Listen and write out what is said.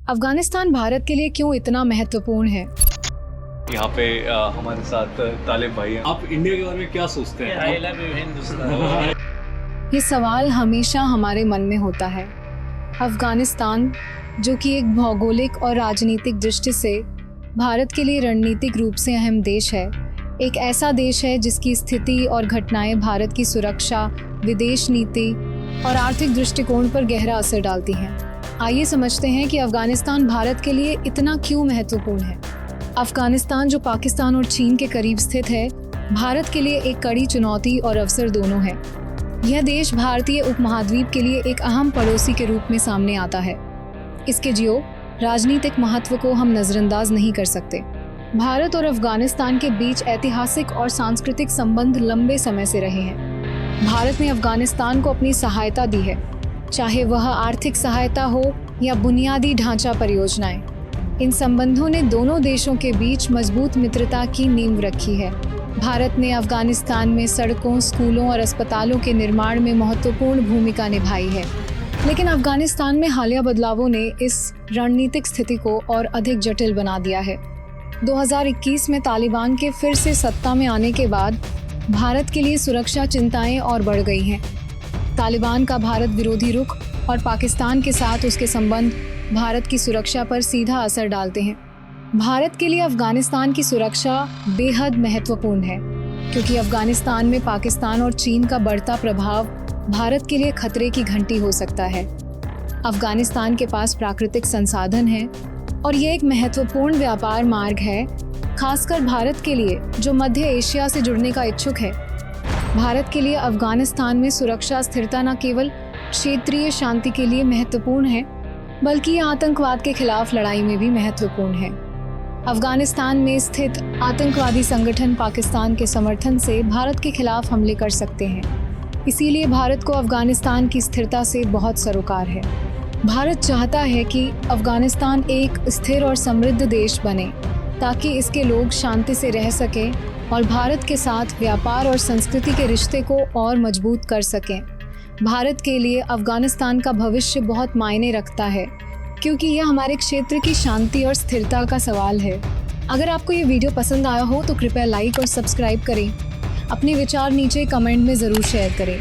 अफगानिस्तान भारत के लिए क्यों इतना महत्वपूर्ण है? यहाँ पे हमारे साथ तालिब भाई हैं। आप इंडिया के बारे में क्या सोचते हैं? I love you Hindustan. ये सवाल हमेशा हमारे मन में होता है। अफगानिस्तान, जो कि एक भौगोलिक और राजनीतिक दृष्टि से भारत के लिए रणनीतिक रूप से अहम देश है, एक ऐसा देश है जिसकी स्थिति और घटनाएं भारत की सुरक्षा, विदेश नीति और आर्थिक दृष्टिकोण पर गहरा असर डालती हैं। आइए समझते हैं कि अफगानिस्तान भारत के लिए इतना क्यों महत्वपूर्ण है। अफगानिस्तान, जो पाकिस्तान और चीन के करीब स्थित है, भारत के लिए एक कड़ी चुनौती और अवसर दोनों है। यह देश भारतीय उपमहाद्वीप के लिए एक अहम पड़ोसी के रूप में सामने आता है। इसके जियो राजनीतिक महत्व को हम नज़रअंदाज नहीं कर सकते। भारत और अफगानिस्तान के बीच ऐतिहासिक और सांस्कृतिक संबंध लंबे समय से रहे हैं। भारत ने अफगानिस्तान को अपनी सहायता दी है, चाहे वह आर्थिक सहायता हो या बुनियादी ढांचा परियोजनाएं। इन संबंधों ने दोनों देशों के बीच मजबूत मित्रता की नींव रखी है। भारत ने अफगानिस्तान में सड़कों, स्कूलों और अस्पतालों के निर्माण में महत्वपूर्ण भूमिका निभाई है। लेकिन अफगानिस्तान में हालिया बदलावों ने इस रणनीतिक स्थिति को और अधिक जटिल बना दिया है। 2021 में तालिबान के फिर से सत्ता में आने के बाद भारत के लिए सुरक्षा चिंताएं और बढ़ गई हैं। तालिबान का भारत विरोधी रुख और पाकिस्तान के साथ उसके संबंध भारत की सुरक्षा पर सीधा असर डालते हैं। भारत के लिए अफगानिस्तान की सुरक्षा बेहद महत्वपूर्ण है, क्योंकि अफगानिस्तान में पाकिस्तान और चीन का बढ़ता प्रभाव भारत के लिए खतरे की घंटी हो सकता है। अफगानिस्तान के पास प्राकृतिक संसाधन हैं और ये एक महत्वपूर्ण व्यापार मार्ग है, खासकर भारत के लिए जो मध्य एशिया से जुड़ने का इच्छुक है। भारत के लिए अफगानिस्तान में सुरक्षा स्थिरता न केवल क्षेत्रीय शांति के लिए महत्वपूर्ण है, बल्कि ये आतंकवाद के खिलाफ लड़ाई में भी महत्वपूर्ण है। अफगानिस्तान में स्थित आतंकवादी संगठन पाकिस्तान के समर्थन से भारत के खिलाफ हमले कर सकते हैं। इसीलिए भारत को अफगानिस्तान की स्थिरता से बहुत सरोकार है। भारत चाहता है कि अफगानिस्तान एक स्थिर और समृद्ध देश बने, ताकि इसके लोग शांति से रह सकें और भारत के साथ व्यापार और संस्कृति के रिश्ते को और मजबूत कर सकें। भारत के लिए अफगानिस्तान का भविष्य बहुत मायने रखता है, क्योंकि यह हमारे क्षेत्र की शांति और स्थिरता का सवाल है। अगर आपको ये वीडियो पसंद आया हो तो कृपया लाइक और सब्सक्राइब करें। अपने विचार नीचे कमेंट में ज़रूर शेयर करें।